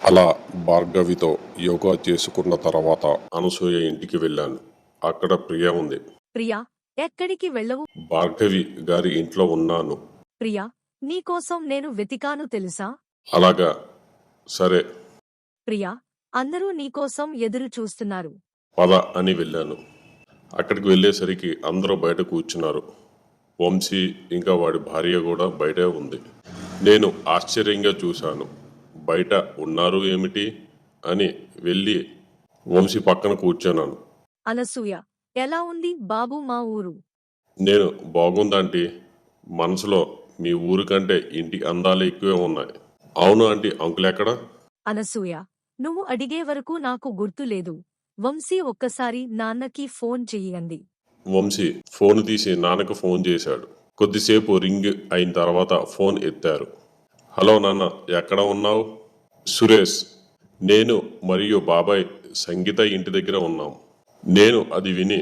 అలా భార్గవితో యోగా చేసుకున్న తర్వాత అనసూయ ఇంటికి వెళ్ళాను. అక్కడ ప్రియ ఉంది. ప్రియా, ఎక్కడికి వెళ్ళవు? భార్గవి గారి ఇంట్లో ఉన్నాను. ప్రియా, నీకోసం నేను వెతికాను తెలుసా? అలాగా, సరే, ప్రియా, అందరూ నీకోసం ఎదురు చూస్తున్నారు. పద అని వెళ్ళాను. అక్కడికి వెళ్ళేసరికి అందరూ బయట కూర్చున్నారు. వంశీ ఇంకా వాడి భార్య కూడా బయటే ఉంది. నేను ఆశ్చర్యంగా చూశాను. బయట ఉన్నారు ఏమిటి అని వెళ్ళి వంశీ పక్కన కూర్చున్నాను. అనసూయ, ఎలా ఉంది బాబు మా ఊరు? నేను బాగుందంటీ. మనసులో మీ ఊరు కంటే ఇంటి అందాలే ఎక్కువే ఉన్నాయి. అవును ఆంటీ, అంకుల్ ఎక్కడ? అనసూయ, నువ్వు అడిగే వరకు నాకు గుర్తులేదు. వంశీ ఒక్కసారి నాన్నకి ఫోన్ చెయ్యండి. వంశీ ఫోన్ తీసి నాన్నకు ఫోన్ చేశాడు. కొద్దిసేపు రింగ్ అయిన తర్వాత ఫోన్ ఎత్తారు. హలో నాన్న, ఎక్కడ ఉన్నావు? సురేష్, నేను మరియు బాబాయ్ సంగీత ఇంటి దగ్గర ఉన్నాం. నేను అది విని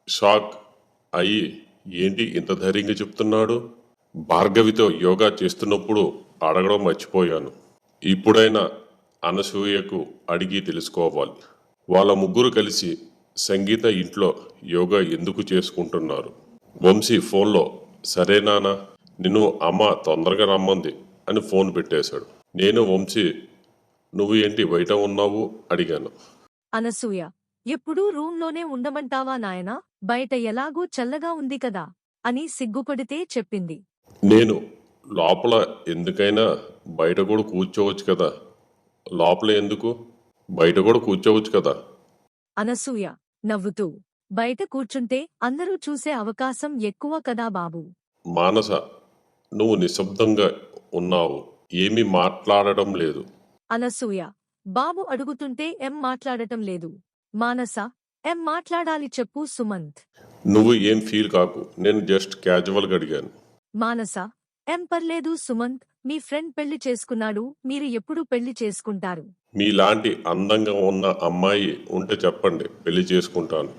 షాక్ అయ్యి, ఏంటి ఇంత ధైర్యంగా చెప్తున్నాడు? భార్గవితో యోగా చేస్తున్నప్పుడు అడగడం మర్చిపోయాను. ఇప్పుడైనా అనసూయకు అడిగి తెలుసుకోవాలి. వాళ్ళ ముగ్గురు కలిసి సంగీత ఇంట్లో యోగా ఎందుకు చేసుకుంటున్నారు? వంశీ ఫోన్లో, సరే నాన్న, నిన్ను అమ్మ తొందరగా రమ్మంది అని ఫోన్ పెట్టేశాడు. నేను వంశీ, నువ్వు ఏంటి బయట ఉన్నావు అడిగాను. అనసూయ, ఎప్పుడూ రూంలోనే ఉండమంటావా నాయనా? బయట ఎలాగూ చల్లగా ఉంది కదా అని సిగ్గుపడితే చెప్పింది. నేను లోపల ఎందుకైనా బయట కూడా కూర్చోవచ్చు కదా. లోపల ఎందుకు, బయట కూడా కూర్చోవచ్చు కదా. అనసూయ నవ్వుతూ, బయట కూర్చుంటే అందరూ చూసే అవకాశం ఎక్కువ కదా బాబూ. మానస, నువ్వు నిశ్శబ్దంగా ఉన్నావు, ఏమీ మాట్లాడటం లేదు. అనసూయ, బాబు అడుగుతుంటే ఏం మాట్లాడటం లేదు. మానస, ఏం మాట్లాడాలి చెప్పు సుమంత్. నువ్వు ఏం ఫీల్ కాకు, నేను జస్ట్ క్యాజువల్గా అడిగాను. మానస, ఏం పర్లేదు సుమంత్, మీ ఫ్రెండ్ పెళ్లి చేసుకున్నాడు, మీరు ఎప్పుడు పెళ్లి చేసుకుంటారు? మీలాంటి అందంగా ఉన్న అమ్మాయి ఉంటే చెప్పండి, పెళ్లి చేసుకుంటాను.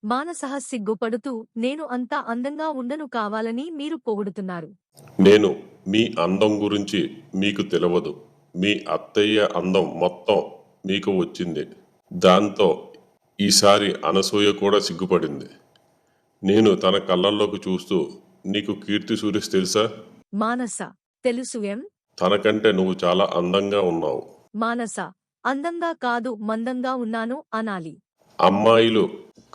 మానస సిగ్గుపడుతూ, నేను అంతా అందంగా ఉండను కావాలని మీరు పొగుడుతున్నారు. నేను మీ అందం గురించి మీకు తెలియదు. మీ అత్తయ్య అందం మొత్తం మీకు వచ్చింది. దాంతో ఈసారి అనసూయ కూడా సిగ్గుపడింది. నేను తన కళ్ళల్లోకి చూస్తూ, నీకు కీర్తి సురేష్ తెలుసా? మానస, తెలుసు. ఏం? తనకంటే నువ్వు చాలా అందంగా ఉన్నావు. మానస, అందంగా కాదు మందంగా ఉన్నాను అనాలి. అమ్మాయిలు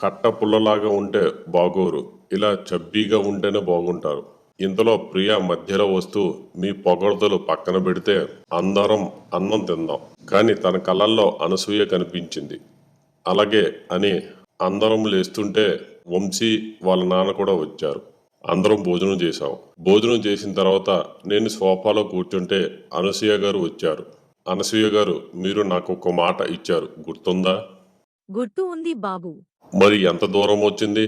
కట్టపుల్లలాగా ఉంటే బాగోరు, ఇలా చబ్బీగా ఉంటేనే బాగుంటారు. ఇంతలో ప్రియ మధ్యలో వస్తూ, మీ పొగడ్తలు పక్కన పెడితే అందరం అన్నం తిందాం. కానీ తన కళ్ళల్లో అనసూయ కనిపించింది. అలాగే అని అందరం లేస్తుంటే వంశీ వాళ్ళ నాన్న కూడా వచ్చారు. అందరం భోజనం చేశాం. భోజనం చేసిన తర్వాత నేను సోఫాలో కూర్చుంటే అనసూయ గారు వచ్చారు. అనసూయ గారు, మీరు నాకు ఒక మాట ఇచ్చారు, గుర్తుందా? గుర్తు ఉంది బాబూ. మరి ఎంత దూరం వచ్చింది?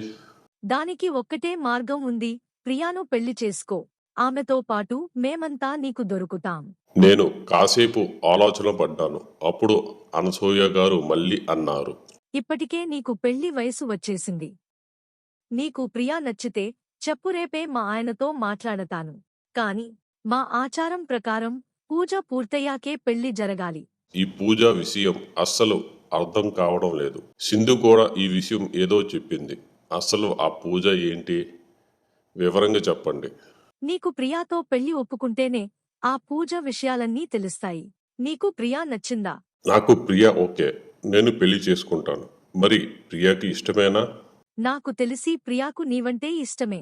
దానికి ఒక్కటే మార్గం ఉంది, ప్రియాను పెళ్లి చేసుకో. ఆమెతో పాటు మేమంతా నీకు దొరుకుతాం. నేను కాసేపు ఆలోచన పడ్డాను. అప్పుడు అనసూయ గారు మళ్ళీ అన్నారు, ఇప్పటికే నీకు పెళ్లి వయసు వచ్చేసింది. నీకు ప్రియా నచ్చితే చెప్పు, రేపే మా ఆయనతో మాట్లాడతాను. కాని మా ఆచారం ప్రకారం పూజ పూర్తయ్యాకే పెళ్లి జరగాలి. ఈ పూజ విషయం అస్సలు అర్థం కావడం లేదు. సింధు కూడా ఈ విషయం ఏదో చెప్పింది. అసలు ఆ పూజ ఏంటి, వివరంగా చెప్పండి. నీకు ప్రియాతో పెళ్లి ఒప్పుకుంటేనే ఆ పూజ విషయాలన్నీ తెలుస్తాయి. నీకు ప్రియా నచ్చిందా? నాకు ప్రియ ఓకే, నేను పెళ్లి చేసుకుంటాను. మరి ప్రియకి ఇష్టమేనా? నాకు తెలిసి ప్రియాకు నీవంటే ఇష్టమే.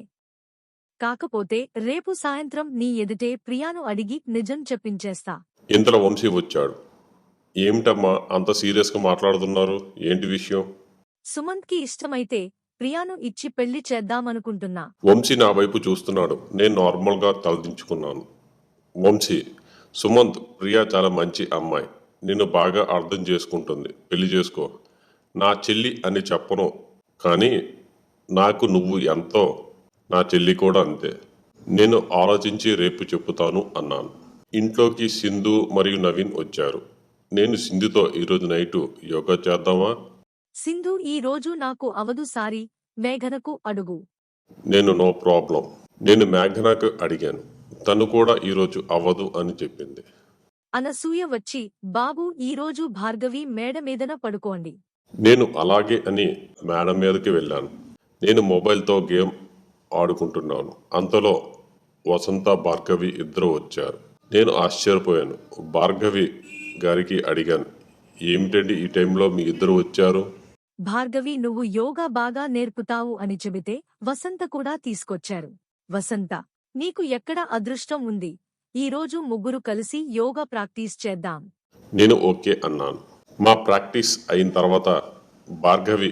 కాకపోతే రేపు సాయంత్రం నీ ఎదుటే ప్రియాను అడిగి నిజం చెప్పించేస్తా. ఇంతలో వంశీ వచ్చాడు. ఏమిటమ్మా అంత సీరియస్గా మాట్లాడుతున్నారు, ఏంటి విషయం? సుమంత్కి ఇష్టమైతే ప్రియాను ఇచ్చి పెళ్లి చేద్దామనుకుంటున్నా. వంశీ నా వైపు చూస్తున్నాడు. నేను నార్మల్గా తలదించుకున్నాను. వంశీ, సుమంత్, ప్రియా చాలా మంచి అమ్మాయి, నిన్ను బాగా అర్థం చేసుకుంటుంది, పెళ్లి చేసుకో. నా చెల్లి అని చెప్పను, కానీ నాకు నువ్వు ఎంతో, నా చెల్లి కూడా అంతే. నేను ఆలోచించి రేపు చెప్పుతాను అన్నాను. ఇంట్లోకి సింధు మరియు నవీన్ వచ్చారు. నేను సింధుతో, ఈరోజు నైటు యోగా చేద్దామా? సింధు ఈ రోజు నాకు అవదు సారీ, మేఘనకు అడుగు. నేను నో ప్రాబ్లం. నేను మేఘనాకు అడిగాను. తను కూడా ఈరోజు అవ్వదు అని చెప్పింది. అనసూయ వచ్చి, బాబూ ఈరోజు భార్గవి మేడ మీదన పడుకోండి. నేను అలాగే అని మేడం మీదకి వెళ్ళాను. నేను మొబైల్తో గేమ్ ఆడుకుంటున్నాను. అంతలో వసంత భార్గవి ఇద్దరు వచ్చారు. నేను ఆశ్చర్యపోయాను. భార్గవి గారికి అడిగాను, ఏమిటండి ఈ టైంలో మీ ఇద్దరు వచ్చారు? భార్గవి నువ్వు యోగా బాగా నేర్పుతావు అని చెబితే వసంత కూడా తీసుకొచ్చారు. వసంత, నీకు ఎక్కడ అదృష్టం ఉంది. ఈరోజు ముగ్గురు కలిసి యోగా ప్రాక్టీస్ చేద్దాం. నేను ఓకే అన్నాను. మా ప్రాక్టీస్ అయిన తర్వాత భార్గవి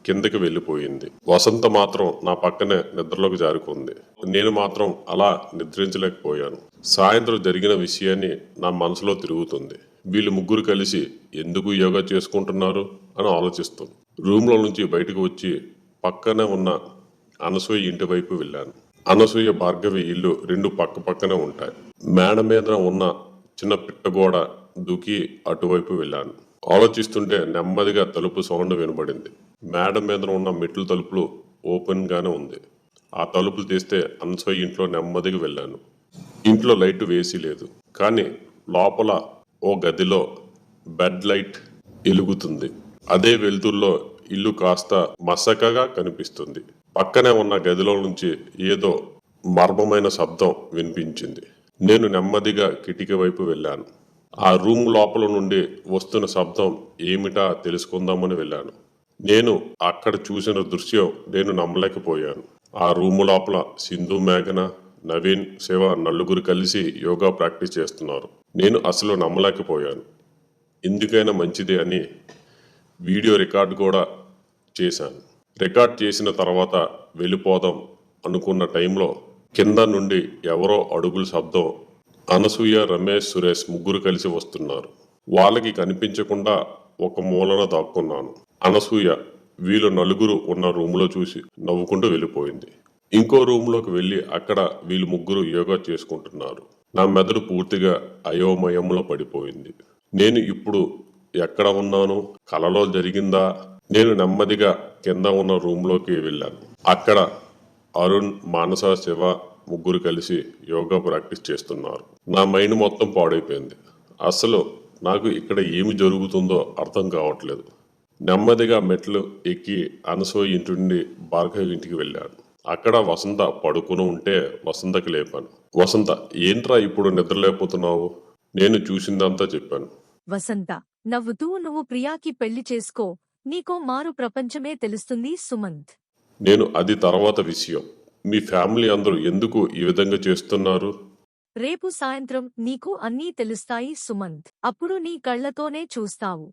కిందకి వెళ్ళిపోయింది. వసంత మాత్రం నా పక్కనే నిద్రలోకి జారుకుంది. నేను మాత్రం అలా నిద్రించలేకపోయాను. సాయంత్రం జరిగిన విషయాన్ని నా మనసులో తిరుగుతుంది. వీళ్ళు ముగ్గురు కలిసి ఎందుకు యోగా చేసుకుంటున్నారు అని ఆలోచిస్తుంది. రూమ్లో నుంచి బయటకు వచ్చి పక్కనే ఉన్న అనసూయ ఇంటి వైపు వెళ్ళాను. అనసూయ భార్గవి ఇల్లు రెండు పక్క పక్కనే ఉంటాయి. మేడ మీద ఉన్న చిన్న పిట్టగోడ దూకి అటువైపు వెళ్ళాను. ఆలోచిస్తుంటే నెమ్మదిగా తలుపు సౌండ్ వినబడింది. మేడ మీద ఉన్న మెట్లు తలుపులు ఓపెన్ గానే ఉంది. ఆ తలుపులు తీస్తే అనసూయ ఇంట్లో నెమ్మదిగా వెళ్ళాను. ఇంట్లో లైట్ వేసి లేదు, కానీ లోపల ఓ గదిలో బెడ్ లైట్ వెలుగుతుంది. అదే వెలుతురులో ఇల్లు కాస్త మసకగా కనిపిస్తుంది. పక్కనే ఉన్న గదిలో నుంచి ఏదో మర్మమైన శబ్దం వినిపించింది. నేను నెమ్మదిగా కిటికీ వైపు వెళ్ళాను. ఆ రూమ్ లోపల నుండి వస్తున్న శబ్దం ఏమిటా తెలుసుకుందామని వెళ్ళాను. నేను అక్కడ చూసిన దృశ్యం నేను నమ్మలేకపోయాను. ఆ రూమ్ లోపల సింధు, మేఘన, నవీన్, శివ నలుగురు కలిసి యోగా ప్రాక్టీస్ చేస్తున్నారు. నేను అసలు నమ్మలేకపోయాను. ఎందుకైనా మంచిది అని వీడియో రికార్డ్ కూడా చేశాను. రికార్డ్ చేసిన తర్వాత వెళ్ళిపోదాం అనుకున్న టైంలో కింద నుండి ఎవరో అడుగుల శబ్దం. అనసూయ, రమేష్, సురేష్ ముగ్గురు కలిసి వస్తున్నారు. వాళ్ళకి కనిపించకుండా ఒక మూలన దాక్కున్నాను. అనసూయ వీళ్ళు నలుగురు ఉన్న రూమ్లో చూసి నవ్వుకుంటూ వెళ్ళిపోయింది. ఇంకో రూమ్లోకి వెళ్ళి అక్కడ వీళ్ళు ముగ్గురు యోగా చేసుకుంటున్నారు. నా మెదడు పూర్తిగా అయోమయంలో పడిపోయింది. నేను ఇప్పుడు ఎక్కడ ఉన్నాను? కలలో జరిగిందా? నేను నెమ్మదిగా కింద ఉన్న రూమ్లోకి వెళ్ళాను. అక్కడ అరుణ్, మానస, శివ ముగ్గురు కలిసి యోగా ప్రాక్టీస్ చేస్తున్నారు. నా మైండ్ మొత్తం పాడైపోయింది. అసలు నాకు ఇక్కడ ఏమి జరుగుతుందో అర్థం కావట్లేదు. నెమ్మదిగా మెట్లు ఎక్కి అనసూయ ఇంటి నుండి భార్గవి ఇంటికి వెళ్ళాను. అక్కడ వసంత పడుకుని ఉంటే వసంతకి లేపాను. వసంత, ఏంట్రా ఇప్పుడు నిద్రలేకపోతున్నావు? నేను చూసిందంతా చెప్పాను. వసంత నవ్వుతూ, నువ్వు ప్రియాకి పెళ్లి చేసుకో, నీకో మారు ప్రపంచమే తెలుస్తుంది సుమంత్. నేను అది తర్వాత విషయం. మీ ఫ్యామిలీ అందరూ ఎందుకు ఈ విధంగా చేస్తున్నారు? రేపు సాయంత్రం నీకు అన్నీ తెలుస్తాయి సుమంత్. అప్పుడు నీ కళ్లతోనే చూస్తావు.